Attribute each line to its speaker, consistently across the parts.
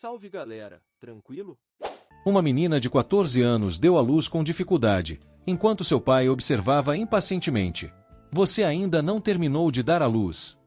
Speaker 1: Salve galera, tranquilo?
Speaker 2: Uma menina de 14 anos deu à luz com dificuldade, enquanto seu pai observava impacientemente. Você ainda não terminou de dar à luz.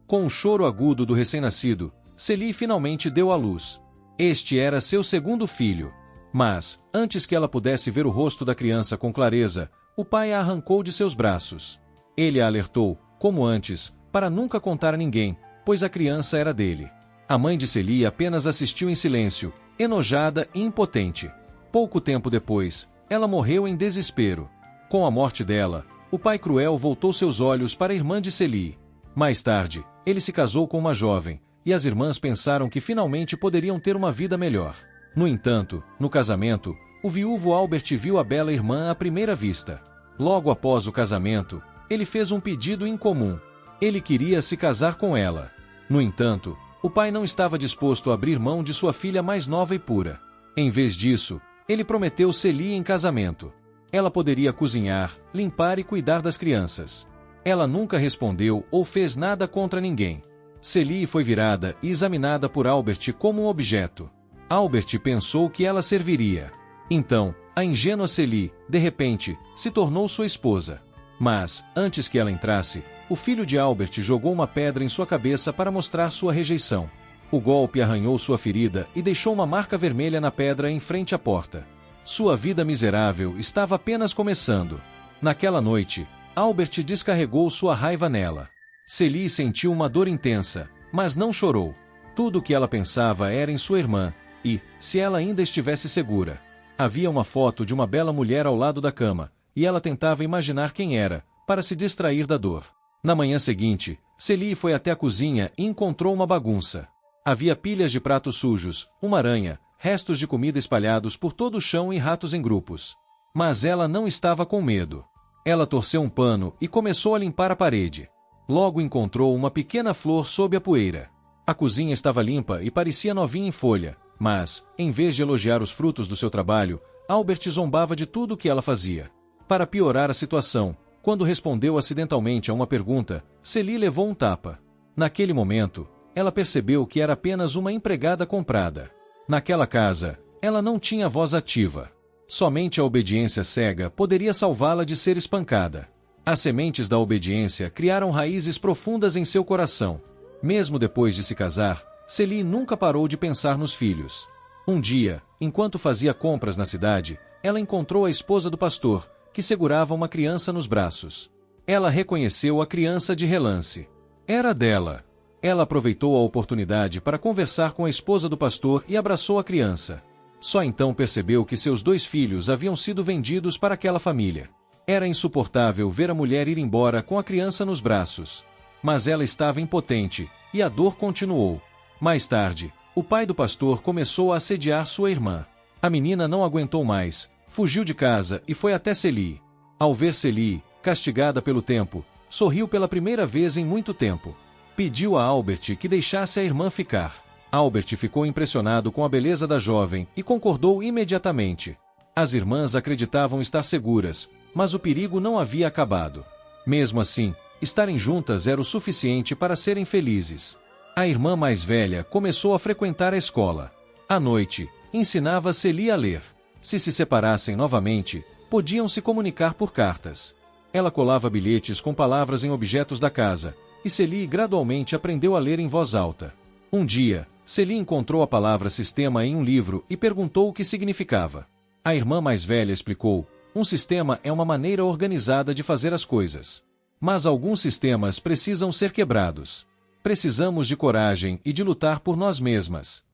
Speaker 2: Com um choro agudo do recém-nascido, Celie finalmente deu à luz. Este era seu segundo filho. Mas, antes que ela pudesse ver o rosto da criança com clareza, o pai a arrancou de seus braços. Ele a alertou, como antes, para nunca contar a ninguém, pois a criança era dele. A mãe de Celie apenas assistiu em silêncio, enojada e impotente. Pouco tempo depois, ela morreu em desespero. Com a morte dela, o pai cruel voltou seus olhos para a irmã de Celie. Mais tarde, ele se casou com uma jovem, e as irmãs pensaram que finalmente poderiam ter uma vida melhor. No entanto, no casamento, o viúvo Albert viu a bela irmã à primeira vista. Logo após o casamento, ele fez um pedido incomum. Ele queria se casar com ela. No entanto, o pai não estava disposto a abrir mão de sua filha mais nova e pura. Em vez disso, ele prometeu Celie em casamento. Ela poderia cozinhar, limpar e cuidar das crianças. Ela nunca respondeu ou fez nada contra ninguém. Celie foi virada e examinada por Albert como um objeto. Albert pensou que ela serviria. Então, a ingênua Celie, de repente, se tornou sua esposa. Mas, antes que ela entrasse, o filho de Albert jogou uma pedra em sua cabeça para mostrar sua rejeição. O golpe arranhou sua ferida e deixou uma marca vermelha na pedra em frente à porta. Sua vida miserável estava apenas começando. Naquela noite, Albert descarregou sua raiva nela. Celie sentiu uma dor intensa, mas não chorou. Tudo o que ela pensava era em sua irmã, e, se ela ainda estivesse segura. Havia uma foto de uma bela mulher ao lado da cama, e ela tentava imaginar quem era, para se distrair da dor. Na manhã seguinte, Celie foi até a cozinha e encontrou uma bagunça. Havia pilhas de pratos sujos, uma aranha, restos de comida espalhados por todo o chão e ratos em grupos. Mas ela não estava com medo. Ela torceu um pano e começou a limpar a parede. Logo encontrou uma pequena flor sob a poeira. A cozinha estava limpa e parecia novinha em folha, mas, em vez de elogiar os frutos do seu trabalho, Albert zombava de tudo o que ela fazia. Para piorar a situação, quando respondeu acidentalmente a uma pergunta, Celie levou um tapa. Naquele momento, ela percebeu que era apenas uma empregada comprada. Naquela casa, ela não tinha voz ativa. Somente a obediência cega poderia salvá-la de ser espancada. As sementes da obediência criaram raízes profundas em seu coração. Mesmo depois de se casar, Celie nunca parou de pensar nos filhos. Um dia, enquanto fazia compras na cidade, ela encontrou a esposa do pastor, que segurava uma criança nos braços. Ela reconheceu a criança de relance. Era dela. Ela aproveitou a oportunidade para conversar com a esposa do pastor e abraçou a criança. Só então percebeu que seus 2 filhos haviam sido vendidos para aquela família. Era insuportável ver a mulher ir embora com a criança nos braços. Mas ela estava impotente, e a dor continuou. Mais tarde, o pai do pastor começou a assediar sua irmã. A menina não aguentou mais, fugiu de casa e foi até Celie. Ao ver Celie, castigada pelo tempo, sorriu pela primeira vez em muito tempo. Pediu a Albert que deixasse a irmã ficar. Albert ficou impressionado com a beleza da jovem e concordou imediatamente. As irmãs acreditavam estar seguras, mas o perigo não havia acabado. Mesmo assim, estarem juntas era o suficiente para serem felizes. A irmã mais velha começou a frequentar a escola. À noite, ensinava Celie a ler. Se separassem novamente, podiam se comunicar por cartas. Ela colava bilhetes com palavras em objetos da casa, e Celie gradualmente aprendeu a ler em voz alta. Um dia, Celie encontrou a palavra sistema em um livro e perguntou o que significava. A irmã mais velha explicou: um sistema é uma maneira organizada de fazer as coisas. Mas alguns sistemas precisam ser quebrados. Precisamos de coragem e de lutar por nós mesmas.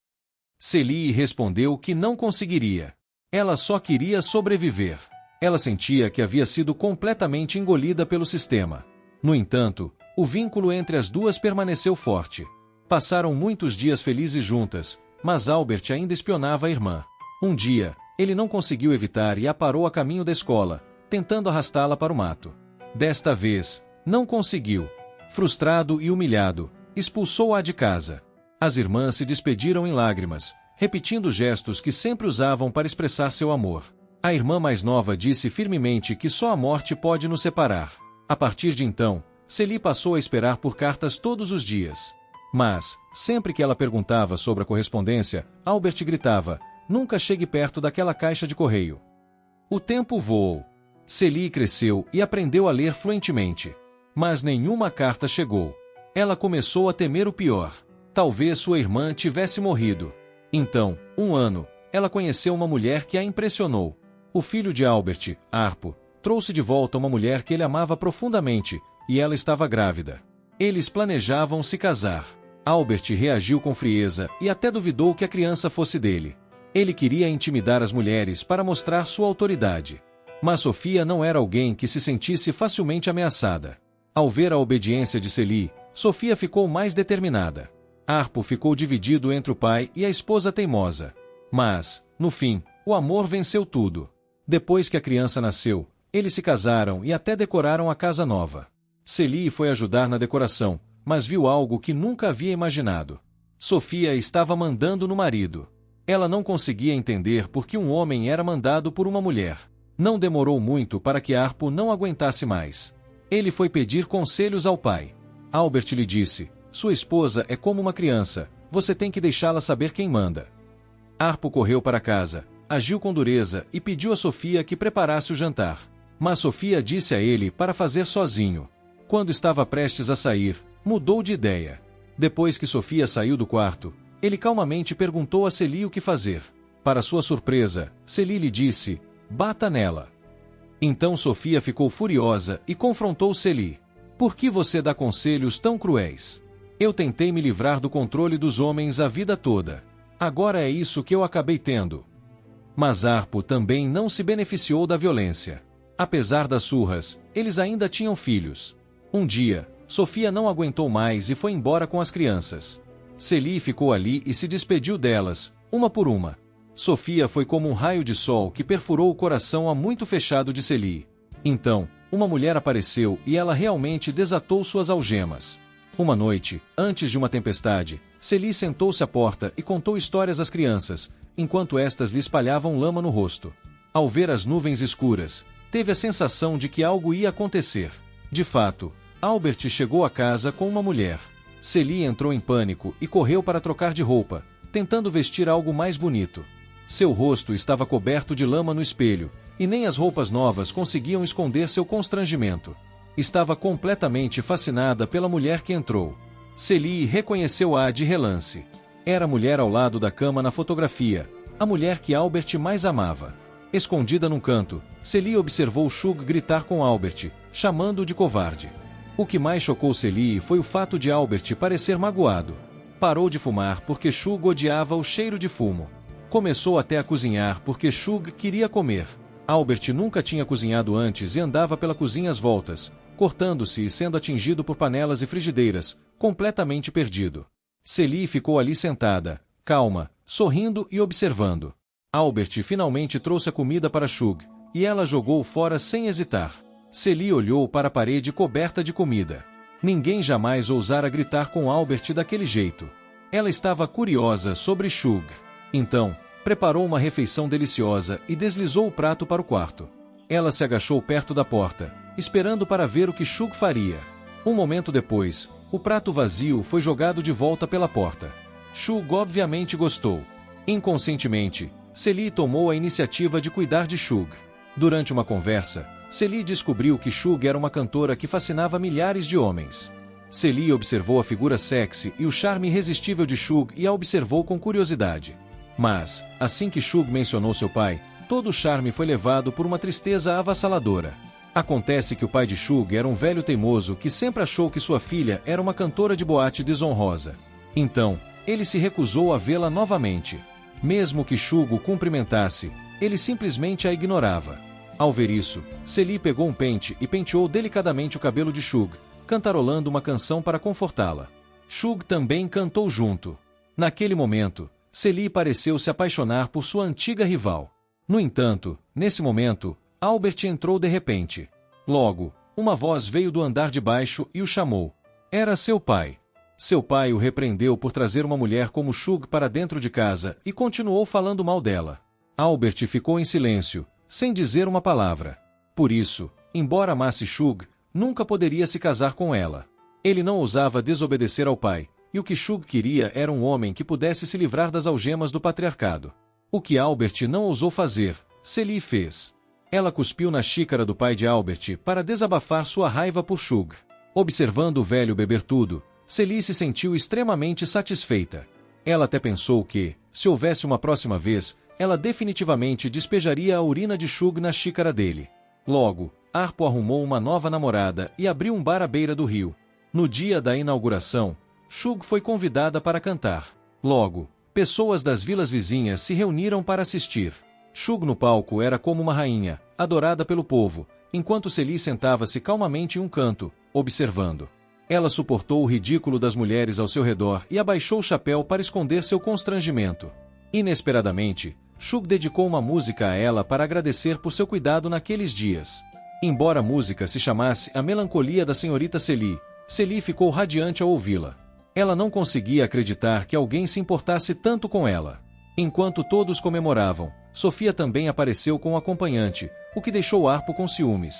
Speaker 2: Celie respondeu que não conseguiria. Ela só queria sobreviver. Ela sentia que havia sido completamente engolida pelo sistema. No entanto, o vínculo entre as duas permaneceu forte. Passaram muitos dias felizes juntas, mas Albert ainda espionava a irmã. Um dia, ele não conseguiu evitar e a parou a caminho da escola, tentando arrastá-la para o mato. Desta vez, não conseguiu. Frustrado e humilhado, expulsou-a de casa. As irmãs se despediram em lágrimas, repetindo gestos que sempre usavam para expressar seu amor. A irmã mais nova disse firmemente que só a morte pode nos separar. A partir de então, Celie passou a esperar por cartas todos os dias. Mas, sempre que ela perguntava sobre a correspondência, Albert gritava: "Nunca chegue perto daquela caixa de correio." O tempo voou. Celie cresceu e aprendeu a ler fluentemente. Mas nenhuma carta chegou. Ela começou a temer o pior. Talvez sua irmã tivesse morrido. Então, um ano, ela conheceu uma mulher que a impressionou. O filho de Albert, Harpo, trouxe de volta uma mulher que ele amava profundamente, e ela estava grávida. Eles planejavam se casar. Albert reagiu com frieza e até duvidou que a criança fosse dele. Ele queria intimidar as mulheres para mostrar sua autoridade. Mas Sofia não era alguém que se sentisse facilmente ameaçada. Ao ver a obediência de Celie, Sofia ficou mais determinada. Harpo ficou dividido entre o pai e a esposa teimosa. Mas, no fim, o amor venceu tudo. Depois que a criança nasceu, eles se casaram e até decoraram a casa nova. Celie foi ajudar na decoração, mas viu algo que nunca havia imaginado. Sofia estava mandando no marido. Ela não conseguia entender por que um homem era mandado por uma mulher. Não demorou muito para que Harpo não aguentasse mais. Ele foi pedir conselhos ao pai. Albert lhe disse: "Sua esposa é como uma criança, você tem que deixá-la saber quem manda." Harpo correu para casa, agiu com dureza e pediu a Sofia que preparasse o jantar. Mas Sofia disse a ele para fazer sozinho. Quando estava prestes a sair, mudou de ideia. Depois que Sofia saiu do quarto, ele calmamente perguntou a Celie o que fazer. Para sua surpresa, Celie lhe disse: "Bata nela." Então Sofia ficou furiosa e confrontou Celie. "Por que você dá conselhos tão cruéis? Eu tentei me livrar do controle dos homens a vida toda. Agora é isso que eu acabei tendo." Mas Harpo também não se beneficiou da violência. Apesar das surras, eles ainda tinham filhos. Um dia, Sofia não aguentou mais e foi embora com as crianças. Celie ficou ali e se despediu delas, uma por uma. Sofia foi como um raio de sol que perfurou o coração há muito fechado de Celie. Então, uma mulher apareceu e ela realmente desatou suas algemas. Uma noite, antes de uma tempestade, Celie sentou-se à porta e contou histórias às crianças, enquanto estas lhe espalhavam lama no rosto. Ao ver as nuvens escuras, teve a sensação de que algo ia acontecer. De fato, Albert chegou a casa com uma mulher. Celie entrou em pânico e correu para trocar de roupa, tentando vestir algo mais bonito. Seu rosto estava coberto de lama no espelho, e nem as roupas novas conseguiam esconder seu constrangimento. Estava completamente fascinada pela mulher que entrou. Celie reconheceu-a de relance. Era a mulher ao lado da cama na fotografia, a mulher que Albert mais amava. Escondida num canto, Celie observou Shug gritar com Albert, chamando-o de covarde. O que mais chocou Celie foi o fato de Albert parecer magoado. Parou de fumar porque Shug odiava o cheiro de fumo. Começou até a cozinhar porque Shug queria comer. Albert nunca tinha cozinhado antes e andava pela cozinha às voltas, cortando-se e sendo atingido por panelas e frigideiras, completamente perdido. Celie ficou ali sentada, calma, sorrindo e observando. Albert finalmente trouxe a comida para Shug, e ela jogou fora sem hesitar. Celie olhou para a parede coberta de comida. Ninguém jamais ousara gritar com Albert daquele jeito. Ela estava curiosa sobre Shug. Então, preparou uma refeição deliciosa e deslizou o prato para o quarto. Ela se agachou perto da porta, esperando para ver o que Shug faria. Um momento depois, o prato vazio foi jogado de volta pela porta. Shug obviamente gostou. Inconscientemente, Celie tomou a iniciativa de cuidar de Shug. Durante uma conversa, Celie descobriu que Shug era uma cantora que fascinava milhares de homens. Celie observou a figura sexy e o charme irresistível de Shug e a observou com curiosidade. Mas, assim que Shug mencionou seu pai, todo o charme foi levado por uma tristeza avassaladora. Acontece que o pai de Shug era um velho teimoso que sempre achou que sua filha era uma cantora de boate desonrosa. Então, ele se recusou a vê-la novamente. Mesmo que Shug o cumprimentasse, ele simplesmente a ignorava. Ao ver isso, Celie pegou um pente e penteou delicadamente o cabelo de Shug, cantarolando uma canção para confortá-la. Shug também cantou junto. Naquele momento, Celie pareceu se apaixonar por sua antiga rival. No entanto, nesse momento, Albert entrou de repente. Logo, uma voz veio do andar de baixo e o chamou. Era seu pai. Seu pai o repreendeu por trazer uma mulher como Shug para dentro de casa e continuou falando mal dela. Albert ficou em silêncio, sem dizer uma palavra. Por isso, embora amasse Shug, nunca poderia se casar com ela. Ele não ousava desobedecer ao pai, E o que Shug queria era um homem que pudesse se livrar das algemas do patriarcado. O que Albert não ousou fazer, Celie fez. Ela cuspiu na xícara do pai de Albert para desabafar sua raiva por Shug. Observando o velho beber tudo, Celie se sentiu extremamente satisfeita. Ela até pensou que, se houvesse uma próxima vez, ela definitivamente despejaria a urina de Shug na xícara dele. Logo, Harpo arrumou uma nova namorada e abriu um bar à beira do rio. No dia da inauguração, Shug foi convidada para cantar. Logo, pessoas das vilas vizinhas se reuniram para assistir. Shug no palco era como uma rainha, adorada pelo povo, enquanto Celie sentava-se calmamente em um canto, observando. Ela suportou o ridículo das mulheres ao seu redor e abaixou o chapéu para esconder seu constrangimento. Inesperadamente, Shug dedicou uma música a ela para agradecer por seu cuidado naqueles dias. Embora a música se chamasse A Melancolia da Senhorita Celie, Celie ficou radiante ao ouvi-la. Ela não conseguia acreditar que alguém se importasse tanto com ela. Enquanto todos comemoravam, Sofia também apareceu com o acompanhante, o que deixou Harpo com ciúmes.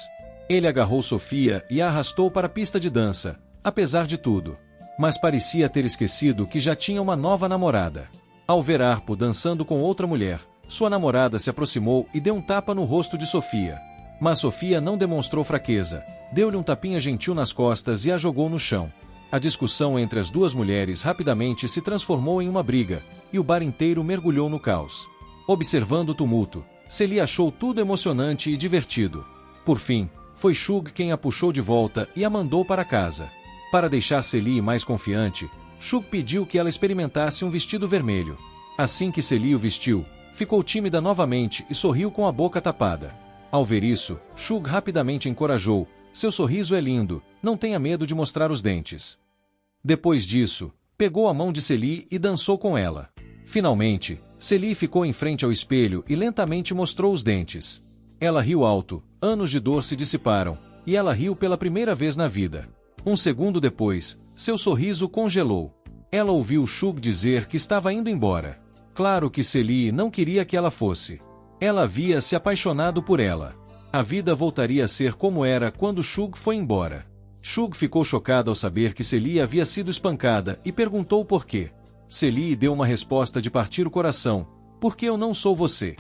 Speaker 2: Ele agarrou Sofia e a arrastou para a pista de dança, apesar de tudo. Mas parecia ter esquecido que já tinha uma nova namorada. Ao ver Harpo dançando com outra mulher, sua namorada se aproximou e deu um tapa no rosto de Sofia. Mas Sofia não demonstrou fraqueza, deu-lhe um tapinha gentil nas costas e a jogou no chão. A discussão entre as duas mulheres rapidamente se transformou em uma briga, e o bar inteiro mergulhou no caos. Observando o tumulto, Celie achou tudo emocionante e divertido. Por fim, foi Shug quem a puxou de volta e a mandou para casa. Para deixar Celie mais confiante, Shug pediu que ela experimentasse um vestido vermelho. Assim que Celie o vestiu, ficou tímida novamente e sorriu com a boca tapada. Ao ver isso, Shug rapidamente encorajou: seu sorriso é lindo, não tenha medo de mostrar os dentes. Depois disso, pegou a mão de Celie e dançou com ela. Finalmente, Celie ficou em frente ao espelho e lentamente mostrou os dentes. Ela riu alto, anos de dor se dissiparam, e ela riu pela primeira vez na vida. Um segundo depois, seu sorriso congelou. Ela ouviu Shug dizer que estava indo embora. Claro que Celie não queria que ela fosse. Ela havia se apaixonado por ela. A vida voltaria a ser como era quando Shug foi embora. Shug ficou chocada ao saber que Celie havia sido espancada e perguntou por quê. Celie deu uma resposta de partir o coração: porque eu não sou você.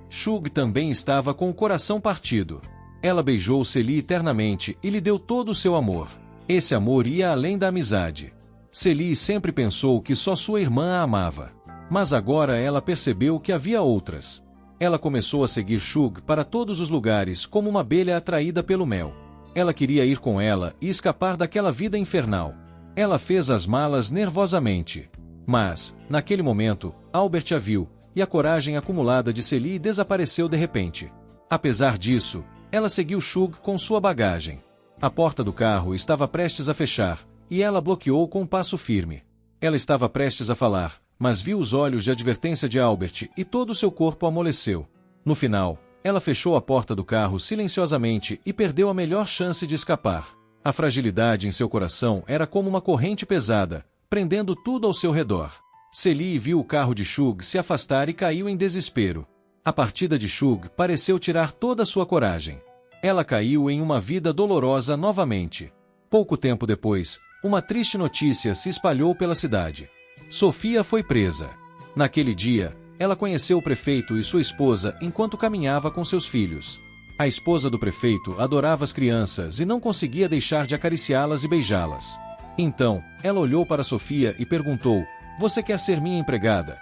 Speaker 2: Shug também estava com o coração partido. Ela beijou Celie eternamente e lhe deu todo o seu amor. Esse amor ia além da amizade. Celie sempre pensou que só sua irmã a amava. Mas agora ela percebeu que havia outras. Ela começou a seguir Shug para todos os lugares como uma abelha atraída pelo mel. Ela queria ir com ela e escapar daquela vida infernal. Ela fez as malas nervosamente. Mas, naquele momento, Albert a viu, e a coragem acumulada de Celie desapareceu de repente. Apesar disso, ela seguiu Shug com sua bagagem. A porta do carro estava prestes a fechar, e ela bloqueou com um passo firme. Ela estava prestes a falar, mas viu os olhos de advertência de Albert e todo o seu corpo amoleceu. No final, ela fechou a porta do carro silenciosamente e perdeu a melhor chance de escapar. A fragilidade em seu coração era como uma corrente pesada, prendendo tudo ao seu redor. Celie viu o carro de Shug se afastar e caiu em desespero. A partida de Shug pareceu tirar toda a sua coragem. Ela caiu em uma vida dolorosa novamente. Pouco tempo depois, uma triste notícia se espalhou pela cidade. Sofia foi presa. Naquele dia, ela conheceu o prefeito e sua esposa enquanto caminhava com seus filhos. A esposa do prefeito adorava as crianças e não conseguia deixar de acariciá-las e beijá-las. Então, ela olhou para Sofia e perguntou: você quer ser minha empregada?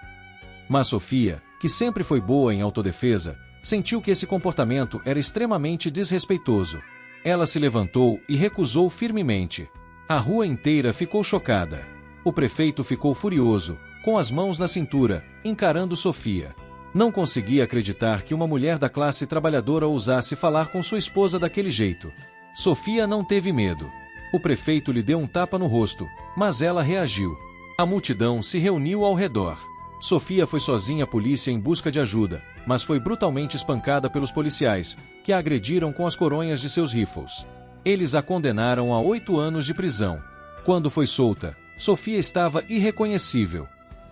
Speaker 2: Mas Sofia, que sempre foi boa em autodefesa, sentiu que esse comportamento era extremamente desrespeitoso. Ela se levantou e recusou firmemente. A rua inteira ficou chocada. O prefeito ficou furioso, com as mãos na cintura, encarando Sofia. Não conseguia acreditar que uma mulher da classe trabalhadora ousasse falar com sua esposa daquele jeito. Sofia não teve medo. O prefeito lhe deu um tapa no rosto, mas ela reagiu. A multidão se reuniu ao redor. Sofia foi sozinha à polícia em busca de ajuda, mas foi brutalmente espancada pelos policiais, que a agrediram com as coronhas de seus rifles. Eles a condenaram a 8 anos de prisão. Quando foi solta, Sofia estava irreconhecível.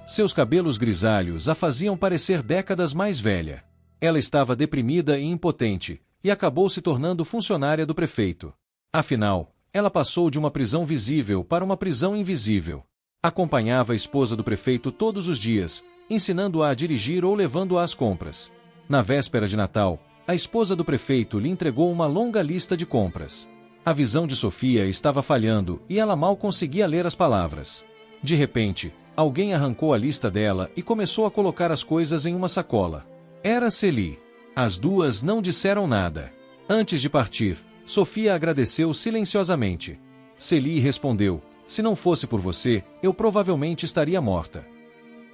Speaker 2: Seus cabelos grisalhos a faziam parecer décadas mais velha. Ela estava deprimida e impotente, e acabou se tornando funcionária do prefeito. Afinal, ela passou de uma prisão visível para uma prisão invisível. Acompanhava a esposa do prefeito todos os dias, ensinando-a a dirigir ou levando-a às compras. Na véspera de Natal, a esposa do prefeito lhe entregou uma longa lista de compras. A visão de Sofia estava falhando e ela mal conseguia ler as palavras. De repente, alguém arrancou a lista dela e começou a colocar as coisas em uma sacola. Era Celi. As duas não disseram nada. Antes de partir, Sofia agradeceu silenciosamente. Celi respondeu: "Se não fosse por você, eu provavelmente estaria morta."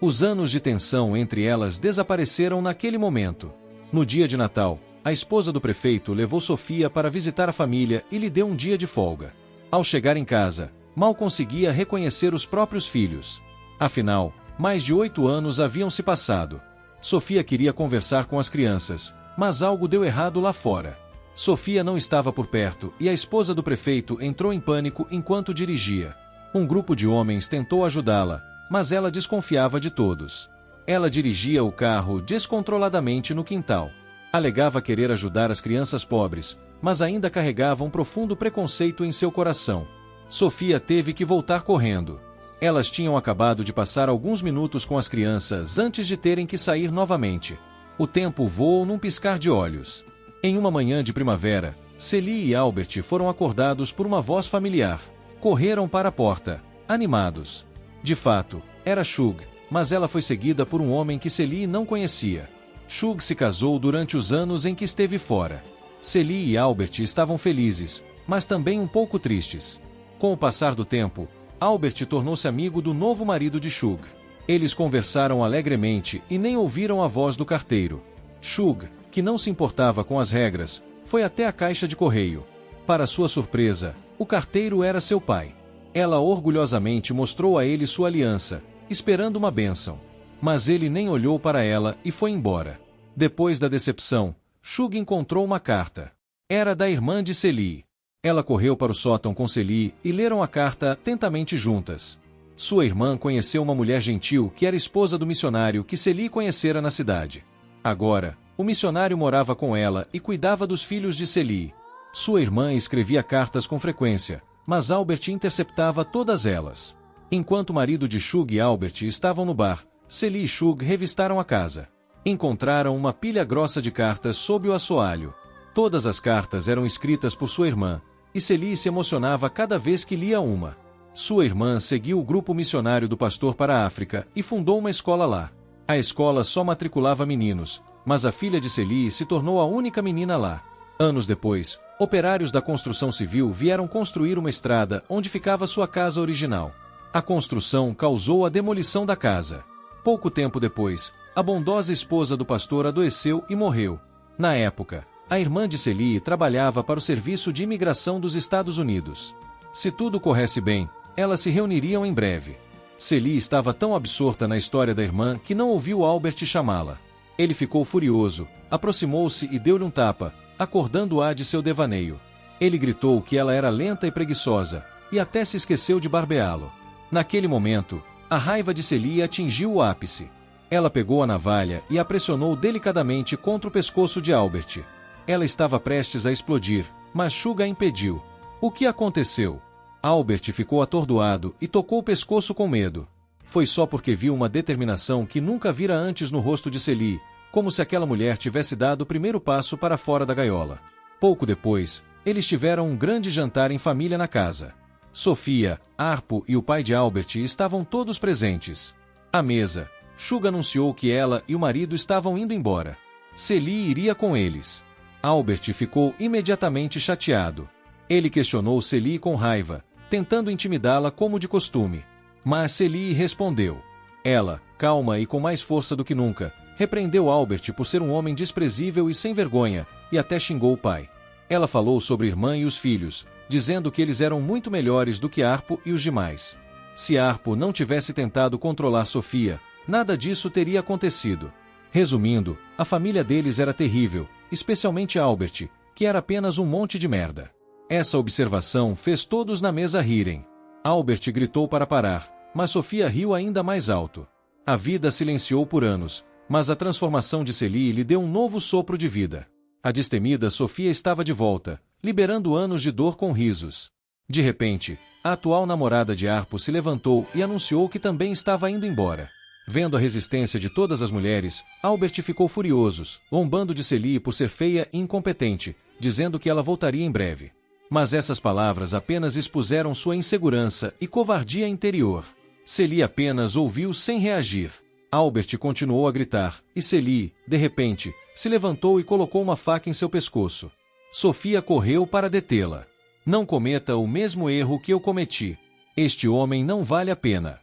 Speaker 2: Os anos de tensão entre elas desapareceram naquele momento. No dia de Natal, a esposa do prefeito levou Sofia para visitar a família e lhe deu um dia de folga. Ao chegar em casa, mal conseguia reconhecer os próprios filhos. Afinal, mais de 8 anos haviam se passado. Sofia queria conversar com as crianças, mas algo deu errado lá fora. Sofia não estava por perto e a esposa do prefeito entrou em pânico enquanto dirigia. Um grupo de homens tentou ajudá-la, mas ela desconfiava de todos. Ela dirigia o carro descontroladamente no quintal. Alegava querer ajudar as crianças pobres, mas ainda carregava um profundo preconceito em seu coração. Sofia teve que voltar correndo. Elas tinham acabado de passar alguns minutos com as crianças antes de terem que sair novamente. O tempo voou num piscar de olhos. Em uma manhã de primavera, Celi e Albert foram acordados por uma voz familiar. Correram para a porta, animados. De fato, era Shug, mas ela foi seguida por um homem que Celi não conhecia. Shug se casou durante os anos em que esteve fora. Celi e Albert estavam felizes, mas também um pouco tristes. Com o passar do tempo, Albert tornou-se amigo do novo marido de Shug. Eles conversaram alegremente e nem ouviram a voz do carteiro. Shug, que não se importava com as regras, foi até a caixa de correio. Para sua surpresa, o carteiro era seu pai. Ela orgulhosamente mostrou a ele sua aliança, esperando uma bênção. Mas ele nem olhou para ela e foi embora. Depois da decepção, Shug encontrou uma carta. Era da irmã de Celi. Ela correu para o sótão com Celi e leram a carta atentamente juntas. Sua irmã conheceu uma mulher gentil que era esposa do missionário que Celi conhecera na cidade. Agora, o missionário morava com ela e cuidava dos filhos de Celi. Sua irmã escrevia cartas com frequência, mas Albert interceptava todas elas. Enquanto o marido de Shug e Albert estavam no bar, Celi e Shug revistaram a casa. Encontraram uma pilha grossa de cartas sob o assoalho. Todas as cartas eram escritas por sua irmã, e Celi se emocionava cada vez que lia uma. Sua irmã seguiu o grupo missionário do pastor para a África e fundou uma escola lá. A escola só matriculava meninos, mas a filha de Celi se tornou a única menina lá. Anos depois, operários da construção civil vieram construir uma estrada onde ficava sua casa original. A construção causou a demolição da casa. Pouco tempo depois, a bondosa esposa do pastor adoeceu e morreu. Na época, a irmã de Celi trabalhava para o Serviço de Imigração dos Estados Unidos. Se tudo corresse bem, elas se reuniriam em breve. Celi estava tão absorta na história da irmã que não ouviu Albert chamá-la. Ele ficou furioso, aproximou-se e deu-lhe um tapa, acordando-a de seu devaneio. Ele gritou que ela era lenta e preguiçosa, e até se esqueceu de barbeá-lo. Naquele momento, a raiva de Celi atingiu o ápice. Ela pegou a navalha e a pressionou delicadamente contra o pescoço de Albert. Ela estava prestes a explodir, mas Shug a impediu. O que aconteceu? Albert ficou atordoado e tocou o pescoço com medo. Foi só porque viu uma determinação que nunca vira antes no rosto de Celi, como se aquela mulher tivesse dado o primeiro passo para fora da gaiola. Pouco depois, eles tiveram um grande jantar em família na casa. Sofia, Arpo e o pai de Albert estavam todos presentes. À mesa, Shug anunciou que ela e o marido estavam indo embora. Celi iria com eles. Albert ficou imediatamente chateado. Ele questionou Celi com raiva, tentando intimidá-la como de costume. Mas Celi respondeu. Ela, calma e com mais força do que nunca, repreendeu Albert por ser um homem desprezível e sem vergonha, e até xingou o pai. Ela falou sobre a irmã e os filhos, dizendo que eles eram muito melhores do que Arpo e os demais. Se Arpo não tivesse tentado controlar Sofia, nada disso teria acontecido. Resumindo, a família deles era terrível, especialmente Albert, que era apenas um monte de merda. Essa observação fez todos na mesa rirem. Albert gritou para parar, mas Sofia riu ainda mais alto. A vida silenciou por anos, mas a transformação de Celi lhe deu um novo sopro de vida. A destemida Sofia estava de volta, liberando anos de dor com risos. De repente, A atual namorada de Harpo se levantou e anunciou que também estava indo embora. Vendo a resistência de todas as mulheres, Albert ficou furioso, zombando de Celie por ser feia e incompetente, dizendo que ela voltaria em breve. Mas essas palavras apenas expuseram sua insegurança e covardia interior. Celie apenas ouviu sem reagir. Albert continuou a gritar, e Celie, de repente, se levantou e colocou uma faca em seu pescoço. Sofia correu para detê-la. Não cometa o mesmo erro que eu cometi. Este homem não vale a pena.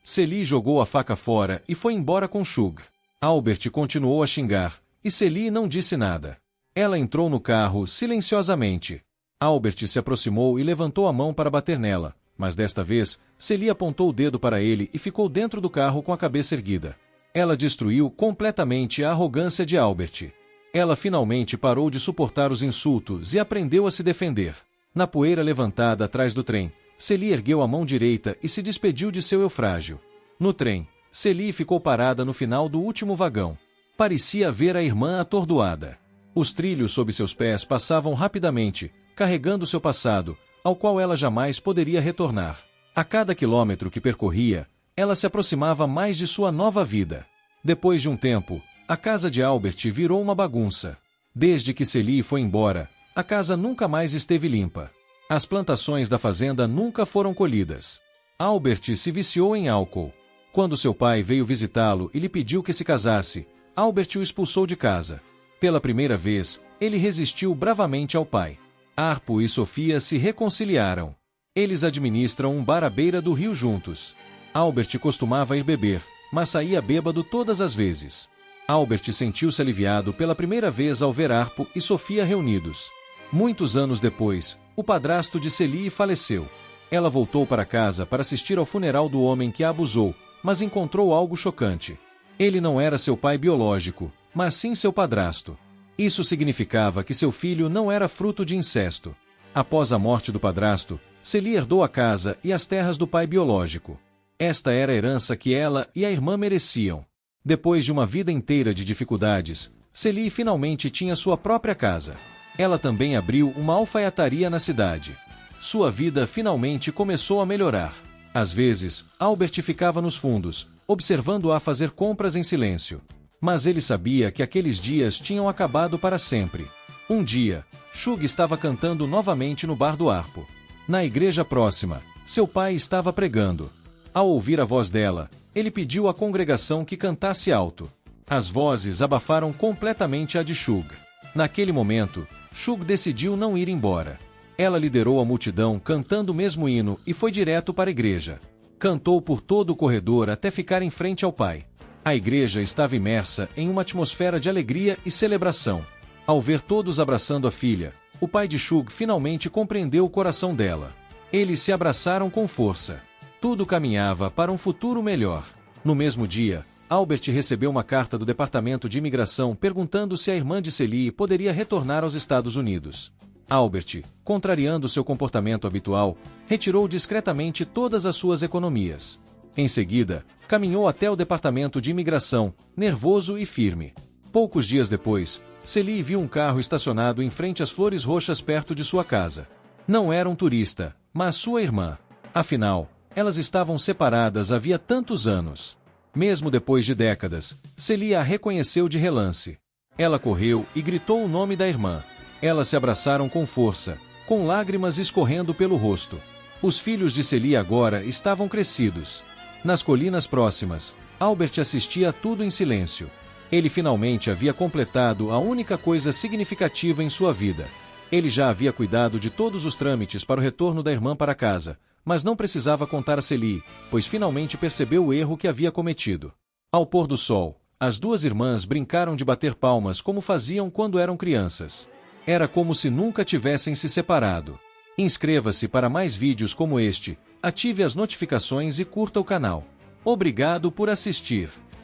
Speaker 2: Celie jogou a faca fora e foi embora com Shug. Albert continuou a xingar, e Celie não disse nada. Ela entrou no carro silenciosamente. Albert se aproximou e levantou a mão para bater nela, mas desta vez, Celie apontou o dedo para ele e ficou dentro do carro com a cabeça erguida. Ela destruiu completamente a arrogância de Albert. Ela finalmente parou de suportar os insultos e aprendeu a se defender. Na poeira levantada atrás do trem, Celie ergueu a mão direita e se despediu de seu Eufrágio. No trem, Celie ficou parada no final do último vagão. Parecia ver a irmã atordoada. Os trilhos sob seus pés passavam rapidamente, carregando seu passado, ao qual ela jamais poderia retornar. A cada quilômetro que percorria, ela se aproximava mais de sua nova vida. Depois de um tempo, a casa de Albert virou uma bagunça. Desde que Celie foi embora, a casa nunca mais esteve limpa. As plantações da fazenda nunca foram colhidas. Albert se viciou em álcool. Quando seu pai veio visitá-lo e lhe pediu que se casasse, Albert o expulsou de casa. Pela primeira vez, ele resistiu bravamente ao pai. Harpo e Sofia se reconciliaram. Eles administram um bar à beira do rio juntos. Albert costumava ir beber, mas saía bêbado todas as vezes. Albert sentiu-se aliviado pela primeira vez ao ver Harpo e Sofia reunidos. Muitos anos depois, o padrasto de Celie faleceu. Ela voltou para casa para assistir ao funeral do homem que a abusou, mas encontrou algo chocante. Ele não era seu pai biológico, mas sim seu padrasto. Isso significava que seu filho não era fruto de incesto. Após a morte do padrasto, Celie herdou a casa e as terras do pai biológico. Esta era a herança que ela e a irmã mereciam. Depois de uma vida inteira de dificuldades, Celie finalmente tinha sua própria casa. Ela também abriu uma alfaiataria na cidade. Sua vida finalmente começou a melhorar. Às vezes, Albert ficava nos fundos, observando-a fazer compras em silêncio. Mas ele sabia que aqueles dias tinham acabado para sempre. Um dia, Shug estava cantando novamente no bar do Harpo. Na igreja próxima, seu pai estava pregando. Ao ouvir a voz dela, ele pediu à congregação que cantasse alto. As vozes abafaram completamente a de Shug. Naquele momento, Shug decidiu não ir embora. Ela liderou a multidão cantando o mesmo hino e foi direto para a igreja. Cantou por todo o corredor até ficar em frente ao pai. A igreja estava imersa em uma atmosfera de alegria e celebração. Ao ver todos abraçando a filha, o pai de Shug finalmente compreendeu o coração dela. Eles se abraçaram com força. Tudo caminhava para um futuro melhor. No mesmo dia, Albert recebeu uma carta do Departamento de Imigração perguntando se a irmã de Celie poderia retornar aos Estados Unidos. Albert, contrariando seu comportamento habitual, retirou discretamente todas as suas economias. Em seguida, caminhou até o Departamento de Imigração, nervoso e firme. Poucos dias depois, Celie viu um carro estacionado em frente às flores roxas perto de sua casa. Não era um turista, mas sua irmã. Afinal, elas estavam separadas havia tantos anos. Mesmo depois de décadas, Celie a reconheceu de relance. Ela correu e gritou o nome da irmã. Elas se abraçaram com força, com lágrimas escorrendo pelo rosto. Os filhos de Celie agora estavam crescidos. Nas colinas próximas, Albert assistia a tudo em silêncio. Ele finalmente havia completado a única coisa significativa em sua vida. Ele já havia cuidado de todos os trâmites para o retorno da irmã para casa, mas não precisava contar a Celie, pois finalmente percebeu o erro que havia cometido. Ao pôr do sol, as duas irmãs brincaram de bater palmas como faziam quando eram crianças. Era como se nunca tivessem se separado. Inscreva-se para mais vídeos como este, ative as notificações e curta o canal. Obrigado por assistir.